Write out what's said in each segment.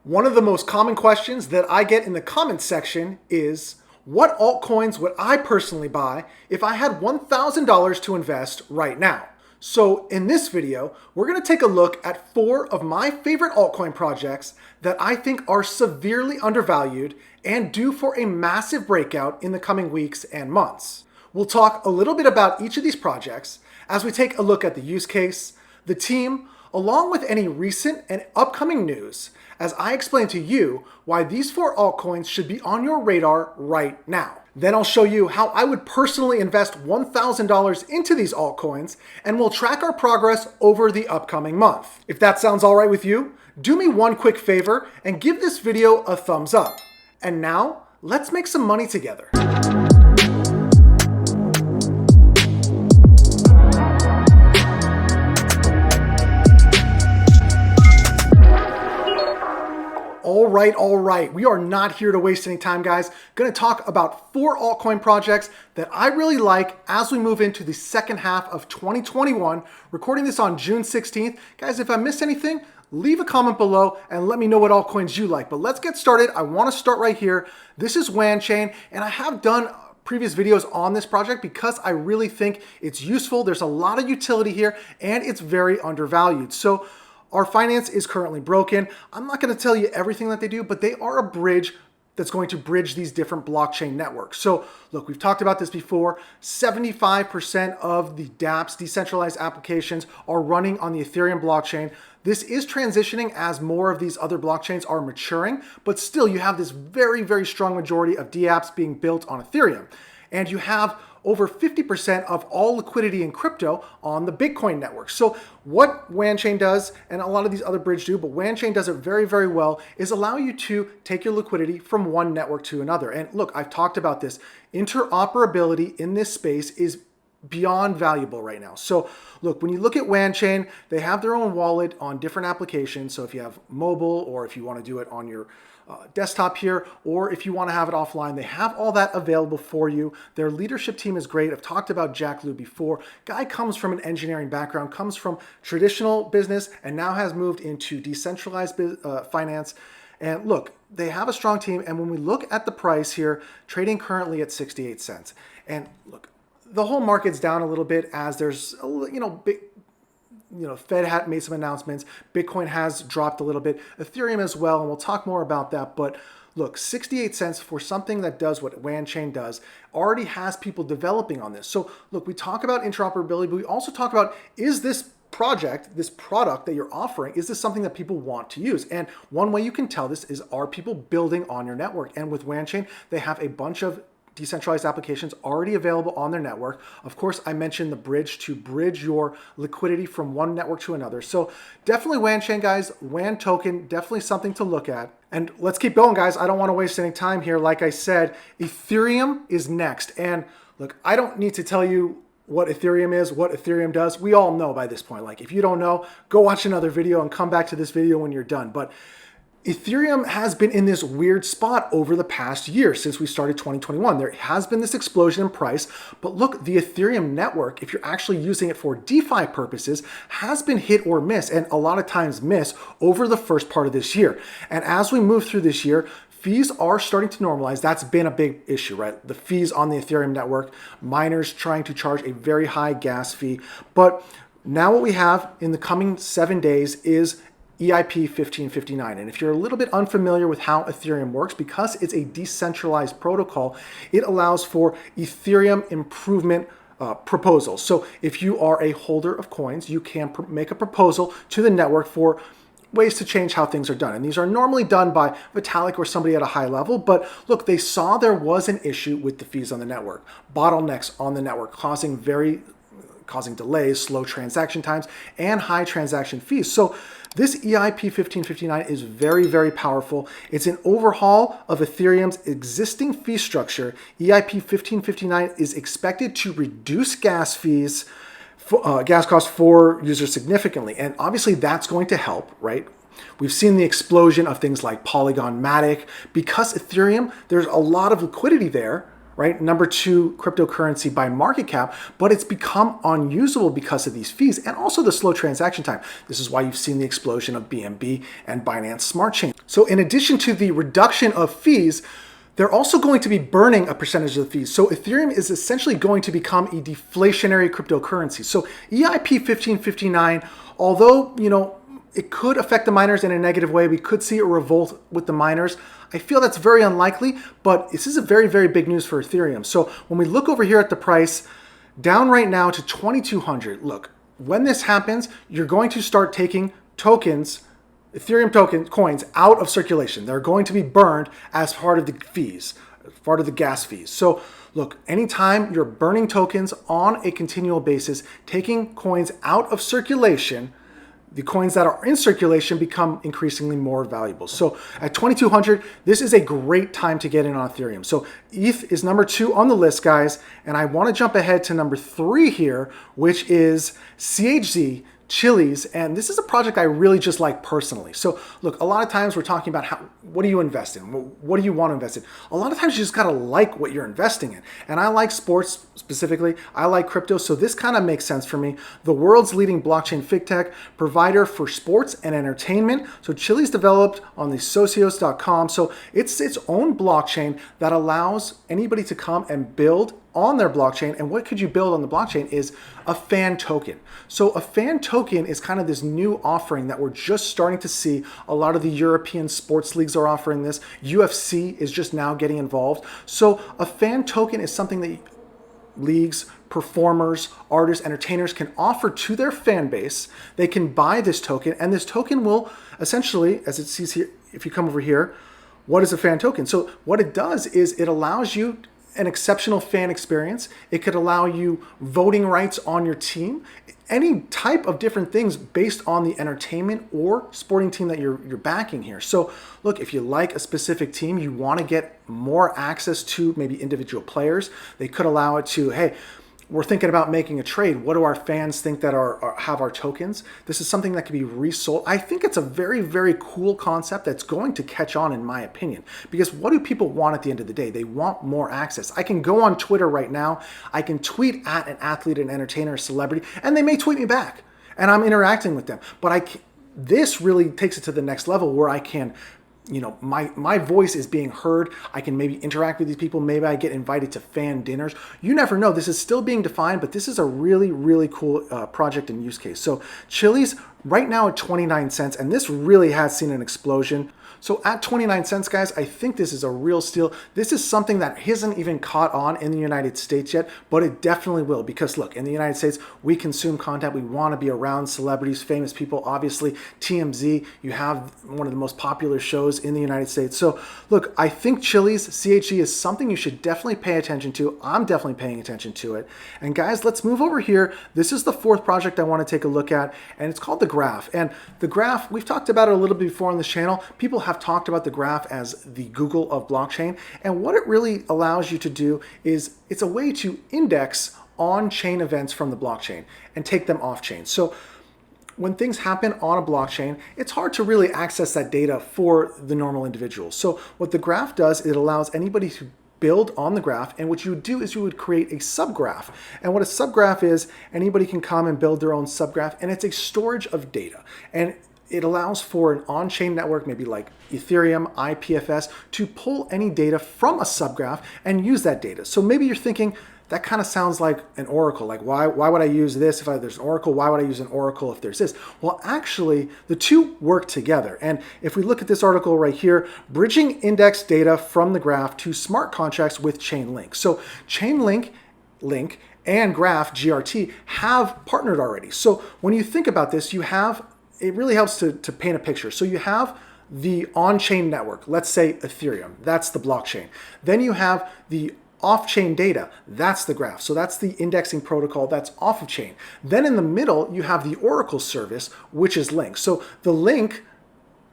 One of the most common questions that I get in the comments section is, what altcoins would I personally buy if I had $1,000 to invest right now? So in this video, we're going to take a look at 4 of my favorite altcoin projects that I think are severely undervalued and due for a massive breakout in the coming weeks and months. We'll talk a little bit about each of these projects as we take a look at the use case, the team, along with any recent and upcoming news, as I explain to you why these 4 altcoins should be on your radar right now. Then I'll show you how I would personally invest $1,000 into these altcoins, and we'll track our progress over the upcoming month. If that sounds all right with you, do me one quick favor and give this video a thumbs up. And now, let's make some money together. All right. We are not here to waste any time, guys. Going to talk about 4 altcoin projects that I really like as we move into the second half of 2021. Recording this on June 16th. Guys, if I missed anything, leave a comment below and let me know what altcoins you like. But let's get started. I want to start right here. This is Wanchain, and I have done previous videos on this project because I really think it's useful. There's a lot of utility here, and it's very undervalued. So our finance is currently broken. I'm not going to tell you everything that they do, but they are a bridge that's going to bridge these different blockchain networks. So look, we've talked about this before. 75% of the dApps, decentralized applications, are running on the Ethereum blockchain. This is transitioning as more of these other blockchains are maturing, but still you have this very, very strong majority of dApps being built on Ethereum. And you have over 50% of all liquidity in crypto on the Bitcoin network. So what Wanchain does, and a lot of these other bridges do, but Wanchain does it very, very well, is allow you to take your liquidity from one network to another. And look, I've talked about this. Interoperability in this space is beyond valuable right now. So look, when you look at Wanchain, they have their own wallet on different applications. So if you have mobile, or if you want to do it on your desktop here, or if you want to have it offline, they have all that available for you. Their leadership team is great. I've talked about Jack Liu before. Guy comes from an engineering background, comes from traditional business, and now has moved into decentralized finance. And look, they have a strong team. And when we look at the price here, trading currently at 68 cents. And look, the whole market's down a little bit as there's, Fed had made some announcements. Bitcoin has dropped a little bit. Ethereum as well, and we'll talk more about that. But look, 68 cents for something that does what Wanchain does already has people developing on this. So look, we talk about interoperability, but we also talk about, is this project, this product that you're offering, is this something that people want to use? And one way you can tell this is, are people building on your network? And with Wanchain, they have a bunch of decentralized applications already available on their network. Of course, I mentioned the bridge to bridge your liquidity from one network to another. So definitely Wanchain, guys. WAN token, definitely something to look at. And let's keep going, guys. I don't want to waste any time here. Like I said, Ethereum is next. And look, I don't need to tell you what Ethereum is, what Ethereum does. We all know by this point. Like, if you don't know, go watch another video and come back to this video when you're done. But Ethereum has been in this weird spot over the past year since we started 2021. There has been this explosion in price, but look, the Ethereum network, if you're actually using it for DeFi purposes, has been hit or miss, and a lot of times miss over the first part of this year. And as we move through this year, fees are starting to normalize. That's been a big issue, right? The fees on the Ethereum network, miners trying to charge a very high gas fee. But now what we have in the coming 7 days is EIP 1559. And if you're a little bit unfamiliar with how Ethereum works, because it's a decentralized protocol, it allows for Ethereum improvement proposals. So if you are a holder of coins, you can make a proposal to the network for ways to change how things are done. And these are normally done by Vitalik or somebody at a high level. But look, they saw there was an issue with the fees on the network, bottlenecks on the network, causing delays, slow transaction times, and high transaction fees. So this EIP 1559 is very, very powerful. It's an overhaul of Ethereum's existing fee structure. EIP 1559 is expected to reduce gas costs for users significantly. And obviously that's going to help, right? We've seen the explosion of things like Polygon Matic. Because Ethereum, there's a lot of liquidity there. right? Number 2 cryptocurrency by market cap, but it's become unusable because of these fees and also the slow transaction time. This is why you've seen the explosion of BNB and Binance Smart Chain. So in addition to the reduction of fees, they're also going to be burning a percentage of the fees. So Ethereum is essentially going to become a deflationary cryptocurrency. So EIP 1559, although, it could affect the miners in a negative way. We could see a revolt with the miners. I feel that's very unlikely, but this is a very, very big news for Ethereum. So when we look over here at the price, down right now to 2,200. Look, when this happens, you're going to start taking tokens, Ethereum coins out of circulation. They're going to be burned as part of the fees, part of the gas fees. So look, anytime you're burning tokens on a continual basis, taking coins out of circulation, the coins that are in circulation become increasingly more valuable. So at 2,200, this is a great time to get in on Ethereum. So ETH is number 2 on the list, guys. And I want to jump ahead to number 3 here, which is CHZ, Chiliz, and this is a project I really just like personally. So look, a lot of times we're talking about what do you invest in? What do you want to invest in? A lot of times you just got to like what you're investing in. And I like sports specifically. I like crypto. So this kind of makes sense for me. The world's leading blockchain fintech provider for sports and entertainment. So Chiliz developed on the socios.com. So it's its own blockchain that allows anybody to come and build on their blockchain. And what could you build on the blockchain is a fan token. So a fan token is kind of this new offering that we're just starting to see. A lot of the European sports leagues are offering this. UFC is just now getting involved. So a fan token is something that leagues, performers, artists, entertainers can offer to their fan base. They can buy this token, and this token will essentially, as it sees here, if you come over here, what is a fan token? So what it does is it allows you an exceptional fan experience. It could allow you voting rights on your team, any type of different things based on the entertainment or sporting team that you're backing here. So look, if you like a specific team, you want to get more access to maybe individual players, they could allow it to, hey, we're thinking about making a trade. What do our fans think that have our tokens? This is something that can be resold. I think it's a very, very cool concept that's going to catch on, in my opinion, because what do people want at the end of the day? They want more access. I can go on Twitter right now. I can tweet at an athlete, an entertainer, a celebrity, and they may tweet me back, and I'm interacting with them. But this really takes it to the next level where I can, my voice is being heard. I can maybe interact with these people. Maybe I get invited to fan dinners. You never know. This is still being defined, but this is a really, really cool project and use case. So Chiliz right now at 29 cents, and this really has seen an explosion. So at 29 cents, guys, I think this is a real steal. This is something that hasn't even caught on in the United States yet, but it definitely will, because look, in the United States, we consume content. We want to be around celebrities, famous people. Obviously, TMZ, you have one of the most popular shows in the United States. So look, I think Chiliz, CHG, is something you should definitely pay attention to. I'm definitely paying attention to it. And guys, let's move over here. This is the 4th project I want to take a look at, and it's called the Graph. And the Graph, we've talked about it a little bit before on this channel. People have talked about the Graph as the Google of blockchain. And what it really allows you to do is it's a way to index on-chain events from the blockchain and take them off-chain. So when things happen on a blockchain, it's hard to really access that data for the normal individual. So what the Graph does, it allows anybody to build on the graph, and what you would do is you would create a subgraph. And what a subgraph is, anybody can come and build their own subgraph, and it's a storage of data. And it allows for an on-chain network, maybe like Ethereum, IPFS, to pull any data from a subgraph and use that data. So maybe you're thinking, that kind of sounds like an oracle. Like, why would I use this if there's an oracle? Why would I use an oracle if there's this? Well, actually, the two work together. And if we look at this article right here, bridging index data from the graph to smart contracts with Chainlink. So Chainlink and Graph, GRT, have partnered already. So when you think about this, it really helps to paint a picture. So you have the on-chain network, let's say Ethereum, that's the blockchain. Then you have the off-chain data, that's the Graph. So that's the indexing protocol that's off of chain. Then in the middle, you have the Oracle service, which is Link. So the Link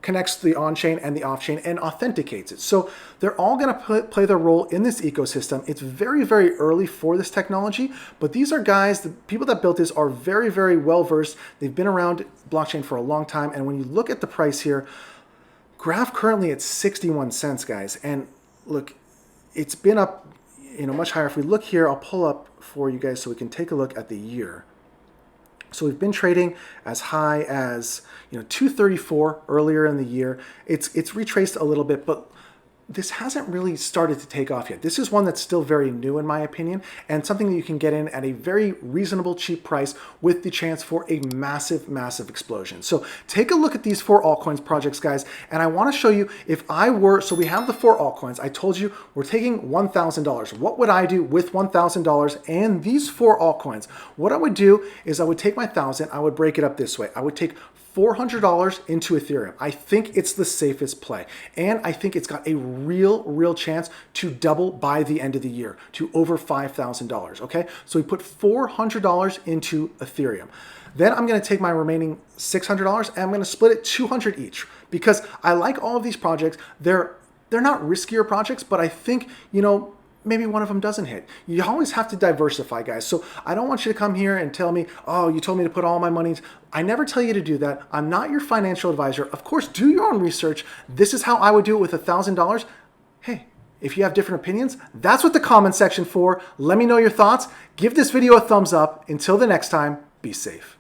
connects the on-chain and the off-chain and authenticates it. So they're all going to play their role in this ecosystem. It's very, very early for this technology, but these are guys, the people that built this are very, very well-versed. They've been around blockchain for a long time. And when you look at the price here, Graph currently at 61 cents, guys. And look, it's been up much higher. If we look here, I'll pull up for you guys so we can take a look at the year. So we've been trading as high as 234 earlier in the year. It's retraced a little bit, but this hasn't really started to take off yet. This is one that's still very new in my opinion, and something that you can get in at a very reasonable, cheap price with the chance for a massive, massive explosion. So take a look at these 4 altcoins projects, guys, and I want to show you if I were, so we have the 4 altcoins. I told you we're taking $1,000. What would I do with $1,000 and these 4 altcoins? What I would do is I would take my 1,000, I would break it up this way. I would take $400 into Ethereum. I think it's the safest play. And I think it's got a real chance to double by the end of the year to over $5,000, okay? So we put $400 into Ethereum. Then I'm gonna take my remaining $600 and I'm gonna split it 200 each because I like all of these projects. They're not riskier projects, but I think, maybe one of them doesn't hit. You always have to diversify, guys. So I don't want you to come here and tell me, oh, you told me to put all my money. I never tell you to do that. I'm not your financial advisor. Of course, do your own research. This is how I would do it with $1,000. Hey, if you have different opinions, that's what the comment section for. Let me know your thoughts. Give this video a thumbs up. Until the next time, be safe.